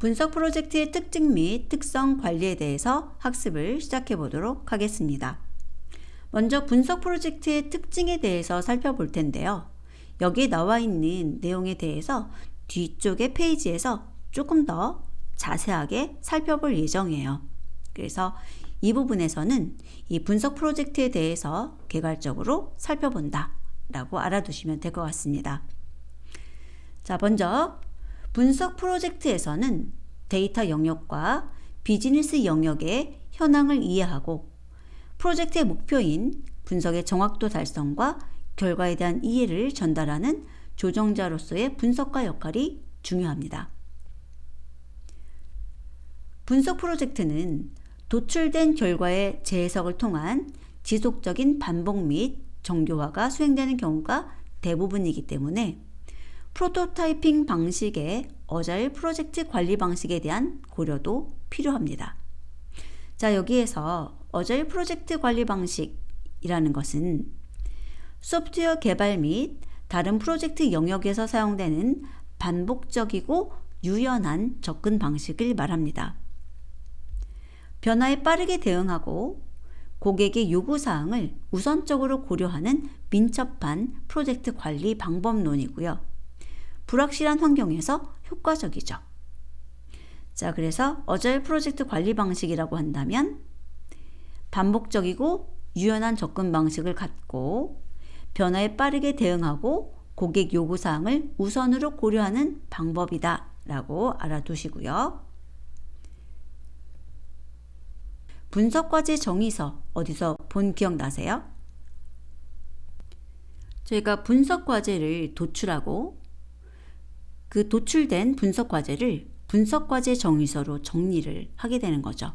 분석 프로젝트의 특징 및 특성 관리에 대해서 학습을 시작해 보도록 하겠습니다. 먼저 분석 프로젝트의 특징에 대해서 살펴볼 텐데요. 여기에 나와 있는 내용에 대해서 뒤쪽의 페이지에서 조금 더 자세하게 살펴볼 예정이에요. 그래서 이 부분에서는 이 분석 프로젝트에 대해서 개괄적으로 살펴본다 라고 알아두시면 될 것 같습니다. 자, 먼저 분석 프로젝트에서는 데이터 영역과 비즈니스 영역의 현황을 이해하고 프로젝트의 목표인 분석의 정확도 달성과 결과에 대한 이해를 전달하는 조정자로서의 분석가 역할이 중요합니다. 분석 프로젝트는 도출된 결과의 재해석을 통한 지속적인 반복 및 정교화가 수행되는 경우가 대부분이기 때문에 프로토타이핑 방식의 어자일 프로젝트 관리 방식에 대한 고려도 필요합니다. 자, 여기에서 어자일 프로젝트 관리 방식이라는 것은 소프트웨어 개발 및 다른 프로젝트 영역에서 사용되는 반복적이고 유연한 접근 방식을 말합니다. 변화에 빠르게 대응하고 고객의 요구사항을 우선적으로 고려하는 민첩한 프로젝트 관리 방법론이고요. 불확실한 환경에서 효과적이죠. 자, 그래서 어자일 프로젝트 관리 방식이라고 한다면 반복적이고 유연한 접근 방식을 갖고 변화에 빠르게 대응하고 고객 요구사항을 우선으로 고려하는 방법이다 라고 알아두시고요. 분석과제 정의서 어디서 본 기억나세요? 저희가 분석과제를 도출하고 그 도출된 분석과제를 분석과제 정의서로 정리를 하게 되는 거죠.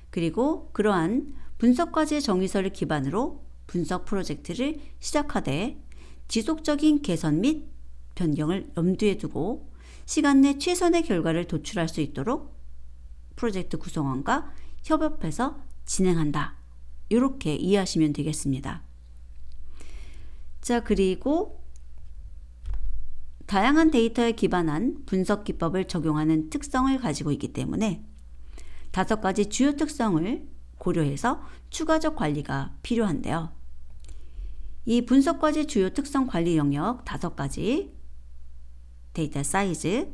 그리고 그러한 분석과제 정의서를 기반으로 분석 프로젝트를 시작하되 지속적인 개선 및 변경을 염두에 두고 시간 내 최선의 결과를 도출할 수 있도록 프로젝트 구성원과 협업해서 진행한다. 이렇게 이해하시면 되겠습니다. 자, 그리고 다양한 데이터에 기반한 분석 기법을 적용하는 특성을 가지고 있기 때문에 5가지 주요 특성을 고려해서 추가적 관리가 필요한데요. 이 분석과제 주요 특성 관리 영역 5가지, 데이터 사이즈,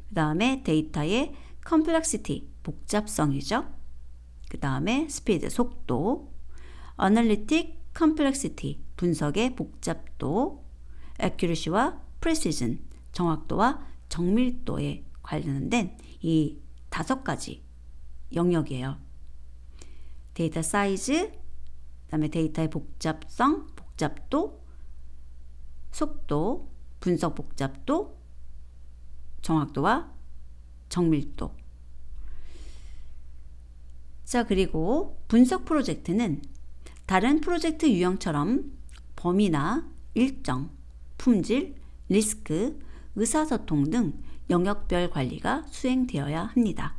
그 다음에 데이터의 컴플렉시티, 복잡성이죠. 그 다음에 스피드, 속도, 어널리틱 컴플렉시티, 분석의 복잡도, 액큐러시와 프레시즌, 정확도와 정밀도에 관련된 이 5가지 영역이에요. 데이터 사이즈, 그 다음에 데이터의 복잡성, 복잡도, 속도, 분석 복잡도, 정확도와 정밀도. 자, 그리고 분석 프로젝트는 다른 프로젝트 유형처럼 범위나 일정, 품질, 리스크, 의사소통 등 영역별 관리가 수행되어야 합니다.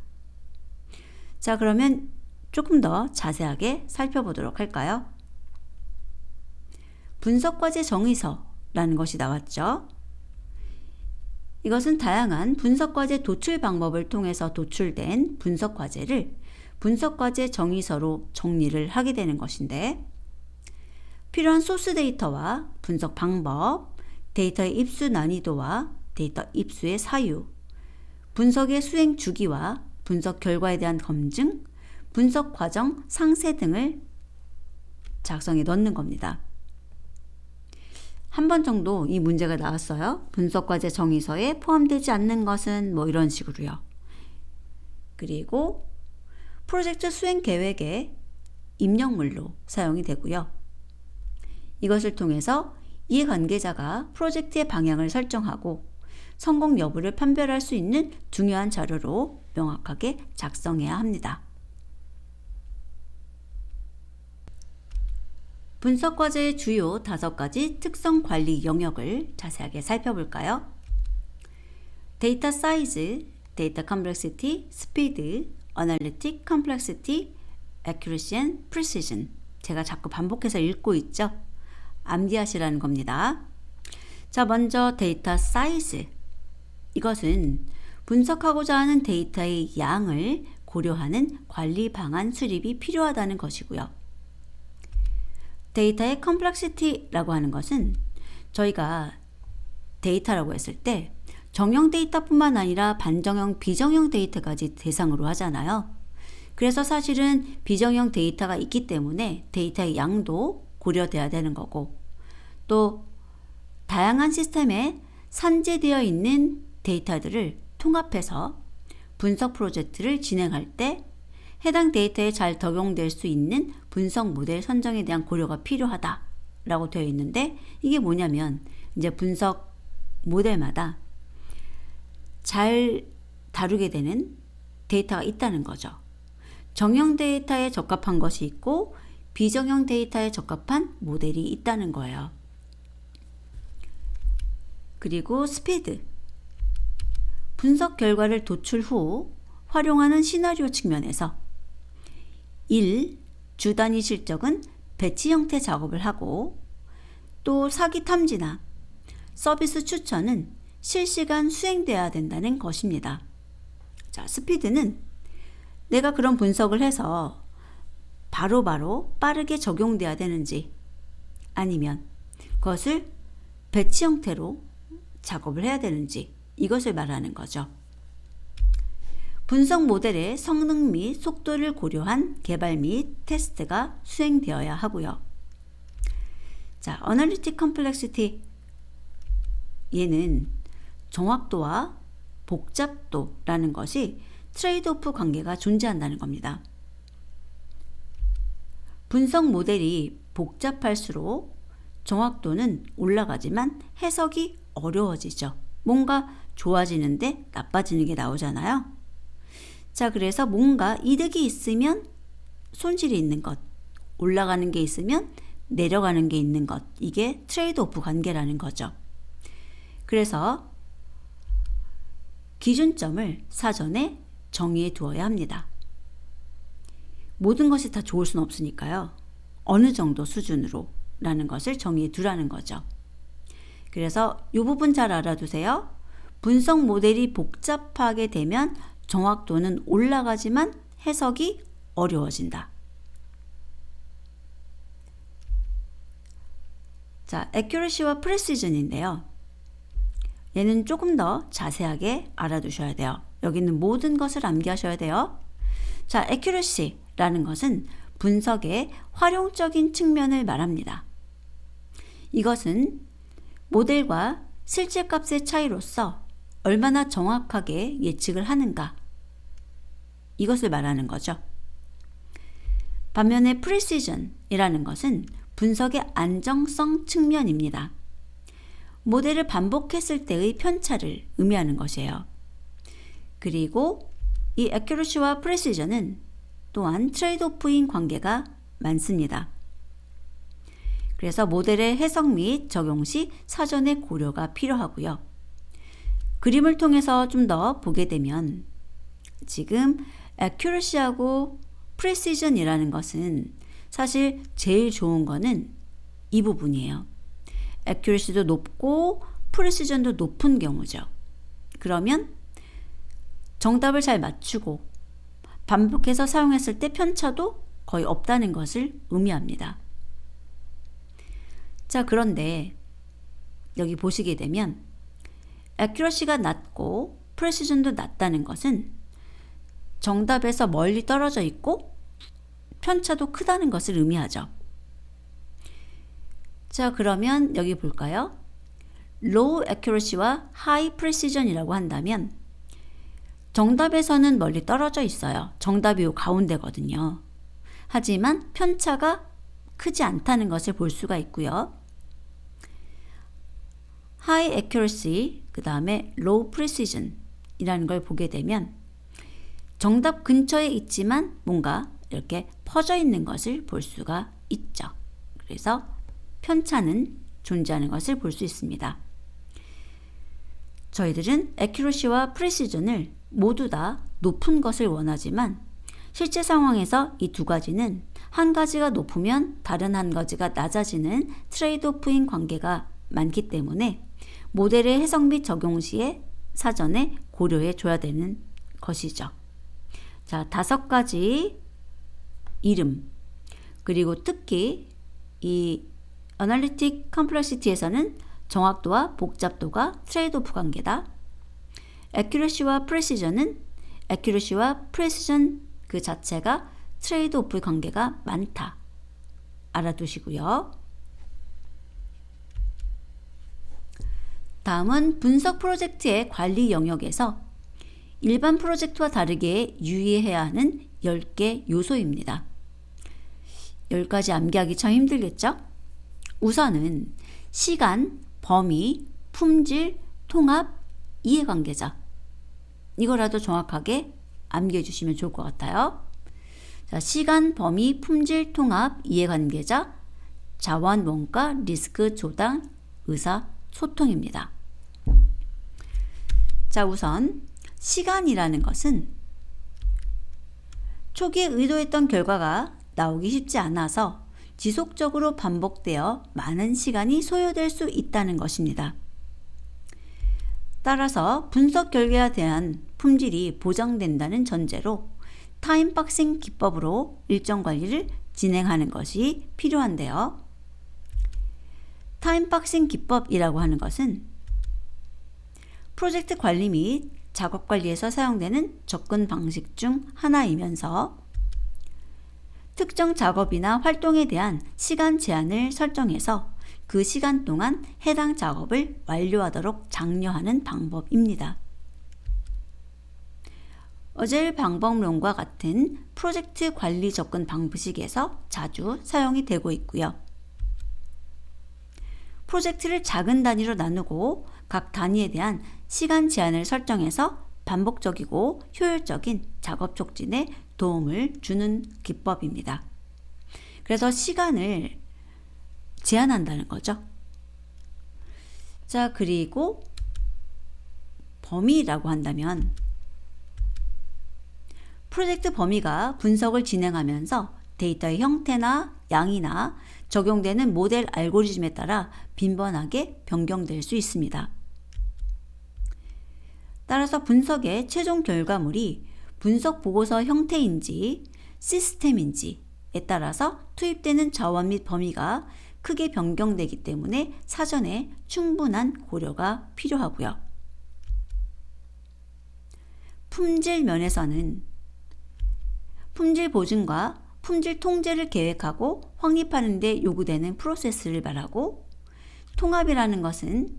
자, 그러면 조금 더 자세하게 살펴보도록 할까요? 분석과제 정의서라는 것이 나왔죠. 이것은 다양한 분석과제 도출 방법을 통해서 도출된 분석과제를 분석과제 정의서로 정리를 하게 되는 것인데, 필요한 소스 데이터와 분석 방법, 데이터의 입수 난이도와 데이터 입수의 사유, 분석의 수행 주기와 분석 결과에 대한 검증, 분석 과정 상세 등을 작성해 넣는 겁니다. 한 번 정도 이 문제가 나왔어요. 분석과제 정의서에 포함되지 않는 것은 뭐 이런 식으로요. 그리고 프로젝트 수행 계획의 입력물로 사용이 되고요. 이것을 통해서 이해관계자가 프로젝트의 방향을 설정하고 성공 여부를 판별할 수 있는 중요한 자료로 명확하게 작성해야 합니다. 분석과제의 주요 5가지 특성 관리 영역을 자세하게 살펴볼까요? 데이터 사이즈, 데이터 컴플렉시티, 스피드, 어널리틱 컴플렉시티, 액큐러시 앤 프리시전. 제가 자꾸 반복해서 읽고 있죠? 암기하시라는 겁니다. 자, 먼저 데이터 사이즈. 이것은 분석하고자 하는 데이터의 양을 고려하는 관리 방안 수립이 필요하다는 것이고요. 데이터의 컴플렉시티라고 하는 것은 저희가 데이터라고 했을 때 정형 데이터뿐만 아니라 반정형, 비정형 데이터까지 대상으로 하잖아요. 그래서 사실은 비정형 데이터가 있기 때문에 데이터의 양도 고려돼야 되는 거고, 또 다양한 시스템에 산재되어 있는 데이터들을 통합해서 분석 프로젝트를 진행할 때 해당 데이터에 잘 적용될 수 있는 분석 모델 선정에 대한 고려가 필요하다라고 되어 있는데, 이게 뭐냐면 이제 분석 모델마다 잘 다루게 되는 데이터가 있다는 거죠. 정형 데이터에 적합한 것이 있고 비정형 데이터에 적합한 모델이 있다는 거예요. 그리고 스피드. 분석 결과를 도출 후 활용하는 시나리오 측면에서 1. 주 단위 실적은 배치 형태 작업을 하고, 또 사기 탐지나 서비스 추천은 실시간 수행돼야 된다는 것입니다. 자, 스피드는 내가 그런 분석을 해서 바로바로 빠르게 적용돼야 되는지, 아니면 그것을 배치 형태로 작업을 해야 되는지, 이것을 말하는 거죠. 분석 모델의 성능 및 속도를 고려한 개발 및 테스트가 수행되어야 하고요. 자, 어널리틱 컴플렉시티, 얘는 정확도와 복잡도라는 것이 트레이드오프 관계가 존재한다는 겁니다. 분석 모델이 복잡할수록 정확도는 올라가지만 해석이 어려워지죠. 뭔가 좋아지는데 나빠지는 게 나오잖아요. 자, 그래서 뭔가 이득이 있으면 손실이 있는 것, 올라가는 게 있으면 내려가는 게 있는 것, 이게 트레이드오프 관계라는 거죠. 그래서 기준점을 사전에 정의해 두어야 합니다. 모든 것이 다 좋을 수는 없으니까요. 어느 정도 수준으로 라는 것을 정의해 두라는 거죠. 그래서 이 부분 잘 알아두세요. 분석 모델이 복잡하게 되면 정확도는 올라가지만 해석이 어려워진다. 자, accuracy와 precision인데요. 얘는 조금 더 자세하게 알아두셔야 돼요. 여기 있는 모든 것을 암기하셔야 돼요. 자, accuracy라는 것은 분석의 활용적인 측면을 말합니다. 이것은 모델과 실제 값의 차이로서 얼마나 정확하게 예측을 하는가, 이것을 말하는 거죠. 반면에 precision이라는 것은 분석의 안정성 측면입니다. 모델을 반복했을 때의 편차를 의미하는 것이에요. 그리고 이 accuracy와 precision은 또한 트레이드오프인 관계가 많습니다. 그래서 모델의 해석 및 적용 시 사전의 고려가 필요하고요. 그림을 통해서 좀 더 보게 되면 지금 accuracy하고 precision이라는 것은 사실 제일 좋은 거는 이 부분이에요. accuracy도 높고 precision도 높은 경우죠. 그러면 정답을 잘 맞추고 반복해서 사용했을 때 편차도 거의 없다는 것을 의미합니다. 자, 그런데 여기 보시게 되면 accuracy가 낮고 precision도 낮다는 것은 정답에서 멀리 떨어져 있고 편차도 크다는 것을 의미하죠. 자, 그러면 여기 볼까요? low accuracy와 high precision이라고 한다면 정답에서는 멀리 떨어져 있어요. 정답이 요 가운데거든요. 하지만 편차가 크지 않다는 것을 볼 수가 있고요. high accuracy, 그 다음에 low precision 이라는 걸 보게 되면 정답 근처에 있지만 뭔가 이렇게 퍼져 있는 것을 볼 수가 있죠. 그래서 편차는 존재하는 것을 볼 수 있습니다. 저희들은 accuracy와 precision을 모두 다 높은 것을 원하지만 실제 상황에서 이 두 가지는 한 가지가 높으면 다른 한 가지가 낮아지는 트레이드오프인 관계가 많기 때문에 모델의 해석 및 적용 시에 사전에 고려해 줘야 되는 것이죠. 자, 5가지 이름, 그리고 특히 이 Analytic Complexity에서는 정확도와 복잡도가 트레이드 오프 관계다. Accuracy와 Precision은 Accuracy와 Precision 그 자체가 트레이드 오프 관계가 많다. 알아두시고요. 다음은 분석 프로젝트의 관리 영역에서 일반 프로젝트와 다르게 유의해야 하는 10개 요소입니다. 10가지 암기하기 참 힘들겠죠? 우선은 시간, 범위, 품질, 통합, 이해관계자. 이거라도 정확하게 암기해 주시면 좋을 것 같아요. 자, 시간, 범위, 품질, 통합, 이해관계자, 자원, 원가, 리스크, 조달, 의사, 소통입니다. 자, 우선 시간이라는 것은 초기에 의도했던 결과가 나오기 쉽지 않아서 지속적으로 반복되어 많은 시간이 소요될 수 있다는 것입니다. 따라서 분석 결과에 대한 품질이 보장된다는 전제로 타임박싱 기법으로 일정 관리를 진행하는 것이 필요한데요. 타임박싱 기법이라고 하는 것은 프로젝트 관리 및 작업 관리에서 사용되는 접근 방식 중 하나이면서 특정 작업이나 활동에 대한 시간 제한을 설정해서 그 시간 동안 해당 작업을 완료하도록 장려하는 방법입니다. 어제일 방법론과 같은 프로젝트 관리 접근 방식에서 자주 사용이 되고 있고요. 프로젝트를 작은 단위로 나누고 각 단위에 대한 시간 제한을 설정해서 반복적이고 효율적인 작업 촉진에 도움을 주는 기법입니다. 그래서 시간을 제한한다는 거죠. 자, 그리고 범위라고 한다면 프로젝트 범위가 분석을 진행하면서 데이터의 형태나 양이나 적용되는 모델 알고리즘에 따라 빈번하게 변경될 수 있습니다. 따라서 분석의 최종 결과물이 분석 보고서 형태인지 시스템인지에 따라서 투입되는 자원 및 범위가 크게 변경되기 때문에 사전에 충분한 고려가 필요하고요. 품질 면에서는 품질 보증과 품질 통제를 계획하고 확립하는 데 요구되는 프로세스를 말하고, 통합이라는 것은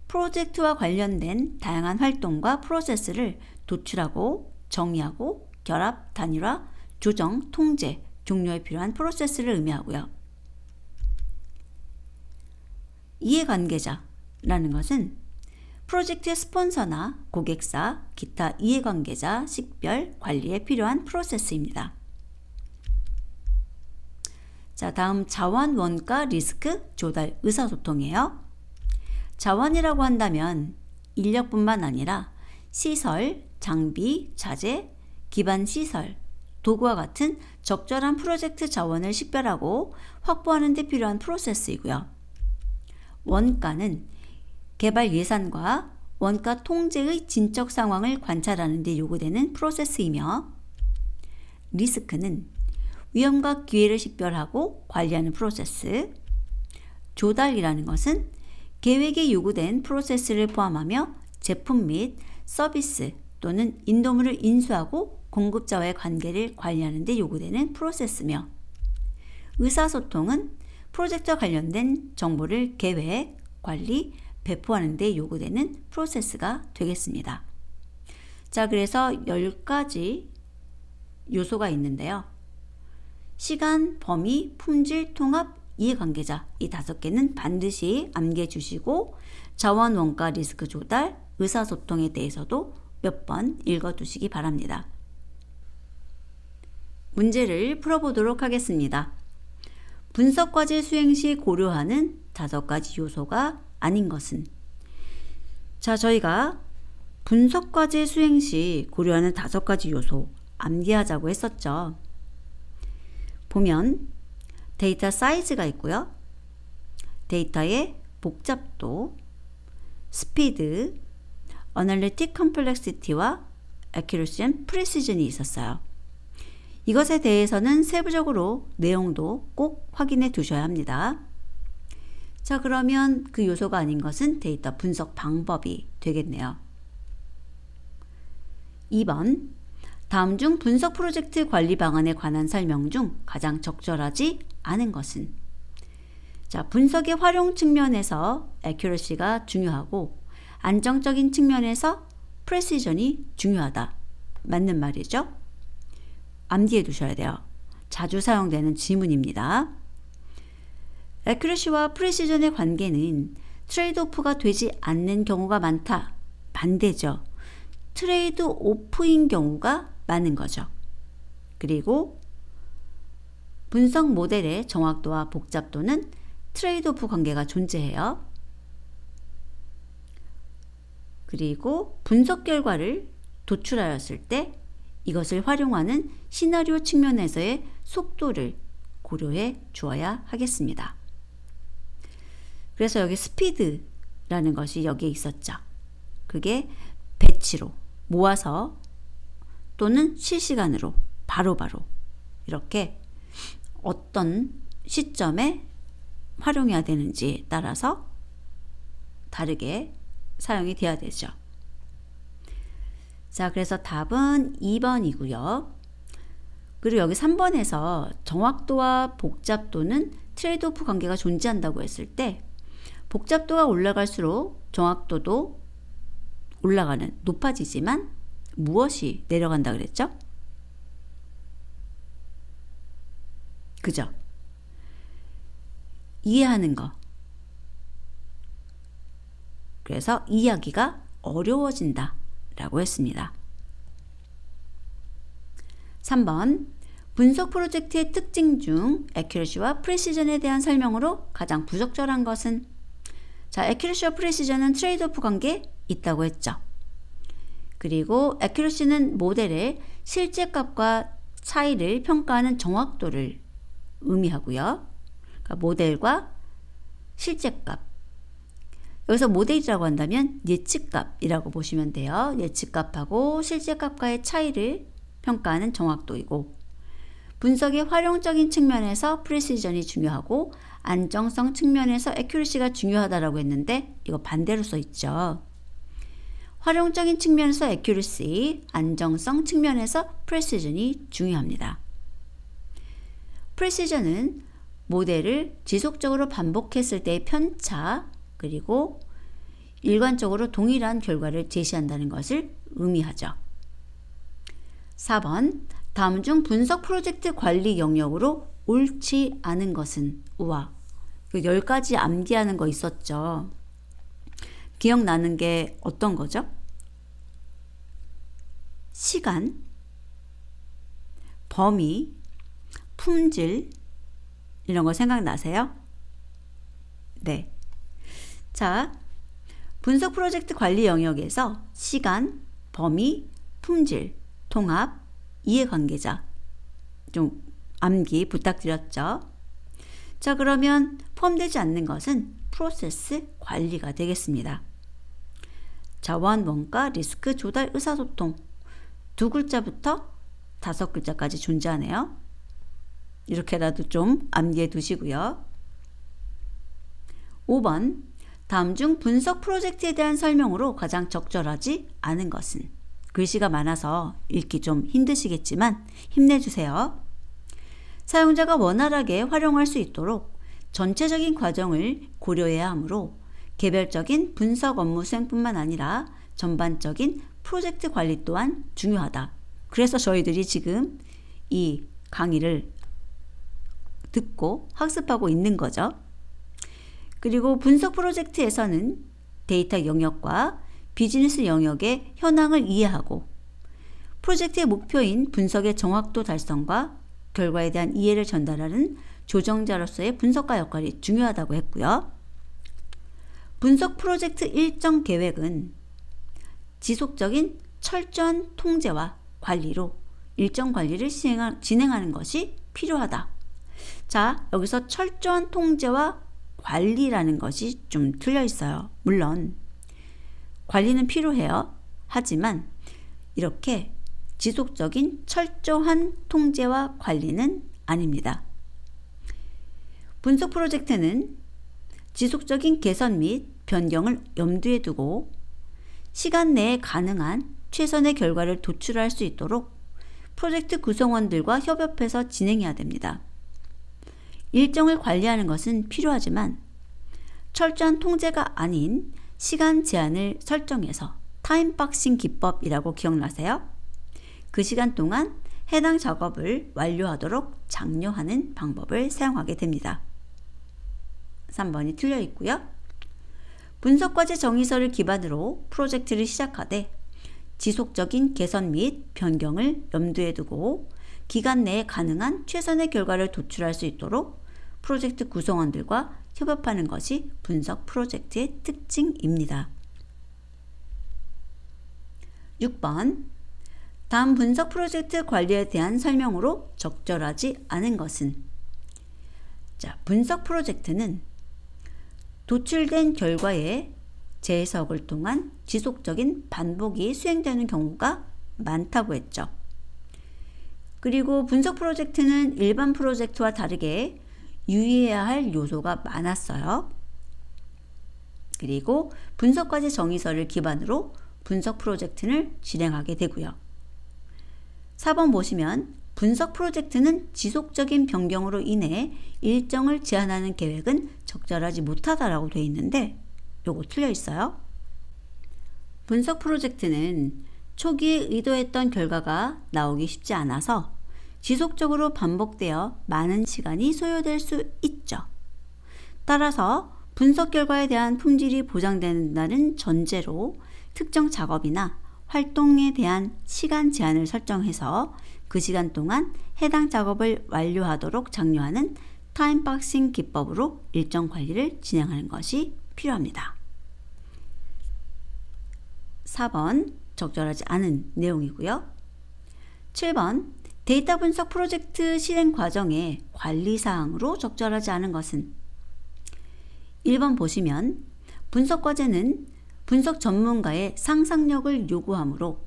프로젝트와 관련된 다양한 활동과 프로세스를 도출하고 정의하고 결합, 단일화, 조정, 통제, 종료에 필요한 프로세스를 의미하고요. 이해관계자라는 것은 프로젝트의 스폰서나 고객사, 기타 이해관계자 식별, 관리에 필요한 프로세스입니다. 자, 다음 자원, 원가, 리스크, 조달, 의사소통이에요. 자원이라고 한다면 인력뿐만 아니라 시설, 장비, 자재, 기반 시설, 도구와 같은 적절한 프로젝트 자원을 식별하고 확보하는 데 필요한 프로세스이고요. 원가는 개발 예산과 원가 통제의 진척 상황을 관찰하는 데 요구되는 프로세스이며, 리스크는 위험과 기회를 식별하고 관리하는 프로세스, 조달이라는 것은 계획에 요구된 프로세스를 포함하며 제품 및 서비스 또는 인도물을 인수하고 공급자와의 관계를 관리하는 데 요구되는 프로세스며, 의사소통은 프로젝트와 관련된 정보를 계획, 관리, 배포하는 데 요구되는 프로세스가 되겠습니다. 자, 그래서 10가지 요소가 있는데요. 시간, 범위, 품질, 통합, 이해관계자, 이 5개는 반드시 암기해 주시고 자원, 원가, 리스크, 조달, 의사소통에 대해서도 몇 번 읽어두시기 바랍니다. 문제를 풀어보도록 하겠습니다. 분석과제 수행 시 고려하는 5가지 요소가 아닌 것은? 자, 저희가 분석과제 수행 시 고려하는 5가지 요소 암기하자고 했었죠. 보면 데이터 사이즈가 있고요. 데이터의 복잡도, 스피드, Analytic Complexity와 Accuracy and Precision이 있었어요. 이것에 대해서는 세부적으로 내용도 꼭 확인해 두셔야 합니다. 자, 그러면 그 요소가 아닌 것은 데이터 분석 방법이 되겠네요. 2번, 다음 중 분석 프로젝트 관리 방안에 관한 설명 중 가장 적절하지 않은 것은? 자, 분석의 활용 측면에서 accuracy가 중요하고 안정적인 측면에서 precision이 중요하다. 맞는 말이죠? 암기해 두셔야 돼요. 자주 사용되는 지문입니다. accuracy와 precision의 관계는 트레이드오프가 되지 않는 경우가 많다. 반대죠. 트레이드오프인 경우가 많은 거죠. 그리고 분석 모델의 정확도와 복잡도는 트레이드오프 관계가 존재해요. 그리고 분석 결과를 도출하였을 때 이것을 활용하는 시나리오 측면에서의 속도를 고려해 주어야 하겠습니다. 그래서 여기 스피드라는 것이 여기에 있었죠. 그게 배치로 모아서 또는 실시간으로 바로바로 이렇게 어떤 시점에 활용해야 되는지에 따라서 다르게 사용이 돼야 되죠. 자, 그래서 답은 2번이고요. 그리고 여기 3번에서 정확도와 복잡도는 트레이드오프 관계가 존재한다고 했을 때 복잡도가 올라갈수록 정확도도 올라가는, 높아지지만 무엇이 내려간다 그랬죠? 그죠? 이해하는 거. 그래서 이해하기가 어려워진다 라고 했습니다. 3번, 분석 프로젝트의 특징 중 accuracy와 precision에 대한 설명으로 가장 부적절한 것은? 자, accuracy와 precision은 트레이드오프 관계에 있다고 했죠. 그리고 accuracy는 모델의 실제 값과 차이를 평가하는 정확도를 의미하고요. 그러니까 모델과 실제 값. 여기서 모델이라고 한다면 예측값이라고 보시면 돼요. 예측값하고 실제값과의 차이를 평가하는 정확도이고, 분석의 활용적인 측면에서 프리시전이 중요하고 안정성 측면에서 accuracy가 중요하다라고 했는데 이거 반대로 써 있죠. 활용적인 측면에서 accuracy, 안정성 측면에서 precision이 중요합니다. precision은 모델을 지속적으로 반복했을 때의 편차, 그리고 일관적으로 동일한 결과를 제시한다는 것을 의미하죠. 4번, 다음 중 분석 프로젝트 관리 영역으로 옳지 않은 것은? 우와, 10가지 암기하는 거 있었죠. 기억나는 게 어떤 거죠? 시간, 범위, 품질, 이런 거 생각나세요? 네. 자, 분석 프로젝트 관리 영역에서 시간, 범위, 품질, 통합, 이해관계자 좀 암기 부탁드렸죠. 자, 그러면 포함되지 않는 것은 프로세스 관리가 되겠습니다. 자원, 원가, 리스크, 조달, 의사소통 2글자부터 5글자까지 존재하네요. 이렇게라도 좀 암기해 두시고요. 5번, 다음 중 분석 프로젝트에 대한 설명으로 가장 적절하지 않은 것은? 글씨가 많아서 읽기 좀 힘드시겠지만 힘내주세요. 사용자가 원활하게 활용할 수 있도록 전체적인 과정을 고려해야 하므로 개별적인 분석 업무 수행뿐만 아니라 전반적인 프로젝트 관리 또한 중요하다. 그래서 저희들이 지금 이 강의를 듣고 학습하고 있는 거죠. 그리고 분석 프로젝트에서는 데이터 영역과 비즈니스 영역의 현황을 이해하고 프로젝트의 목표인 분석의 정확도 달성과 결과에 대한 이해를 전달하는 조정자로서의 분석가 역할이 중요하다고 했고요. 분석 프로젝트 일정 계획은 지속적인 철저한 통제와 관리로 일정 관리를 진행하는 것이 필요하다. 자, 여기서 철저한 통제와 관리라는 것이 좀 틀려 있어요. 물론 관리는 필요해요. 하지만 이렇게 지속적인 철저한 통제와 관리는 아닙니다. 분석 프로젝트는 지속적인 개선 및 변경을 염두에 두고 시간 내에 가능한 최선의 결과를 도출할 수 있도록 프로젝트 구성원들과 협업해서 진행해야 됩니다. 일정을 관리하는 것은 필요하지만 철저한 통제가 아닌 시간 제한을 설정해서 타임박싱 기법이라고 기억나세요? 그 시간 동안 해당 작업을 완료하도록 장려하는 방법을 사용하게 됩니다. 3번이 틀려 있고요. 분석과제 정의서를 기반으로 프로젝트를 시작하되 지속적인 개선 및 변경을 염두에 두고 기간 내에 가능한 최선의 결과를 도출할 수 있도록 프로젝트 구성원들과 협업하는 것이 분석 프로젝트의 특징입니다. 6번 다음 분석 프로젝트 관리에 대한 설명으로 적절하지 않은 것은? 자, 분석 프로젝트는 도출된 결과의 재해석을 통한 지속적인 반복이 수행되는 경우가 많다고 했죠. 그리고 분석 프로젝트는 일반 프로젝트와 다르게 유의해야 할 요소가 많았어요. 그리고 분석과제 정의서를 기반으로 분석 프로젝트를 진행하게 되고요. 4번 보시면 분석 프로젝트는 지속적인 변경으로 인해 일정을 제한하는 계획은 적절하지 못하다라고 되어 있는데 요거 틀려 있어요. 분석 프로젝트는 초기에 의도했던 결과가 나오기 쉽지 않아서 지속적으로 반복되어 많은 시간이 소요될 수 있죠. 따라서 분석 결과에 대한 품질이 보장된다는 전제로 특정 작업이나 활동에 대한 시간 제한을 설정해서 그 시간 동안 해당 작업을 완료하도록 장려하는 타임박싱 기법으로 일정 관리를 진행하는 것이 필요합니다. 4번 적절하지 않은 내용이고요. 7번 데이터 분석 프로젝트 실행 과정의 관리사항으로 적절하지 않은 것은? 1번 보시면 분석 과제는 분석 전문가의 상상력을 요구하므로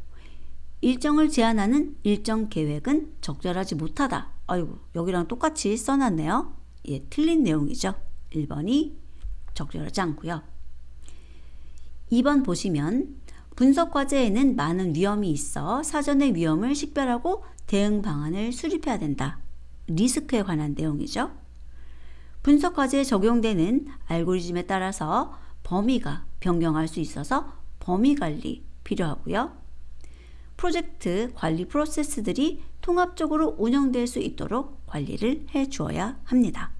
일정을 제한하는 일정 계획은 적절하지 못하다. 아이고, 여기랑 똑같이 써놨네요. 예, 틀린 내용이죠. 1번이 적절하지 않고요. 2번 보시면 분석 과제에는 많은 위험이 있어 사전에 위험을 식별하고 대응 방안을 수립해야 된다. 리스크에 관한 내용이죠. 분석 과제에 적용되는 알고리즘에 따라서 범위가 변경할 수 있어서 범위 관리 필요하고요. 프로젝트 관리 프로세스들이 통합적으로 운영될 수 있도록 관리를 해 주어야 합니다.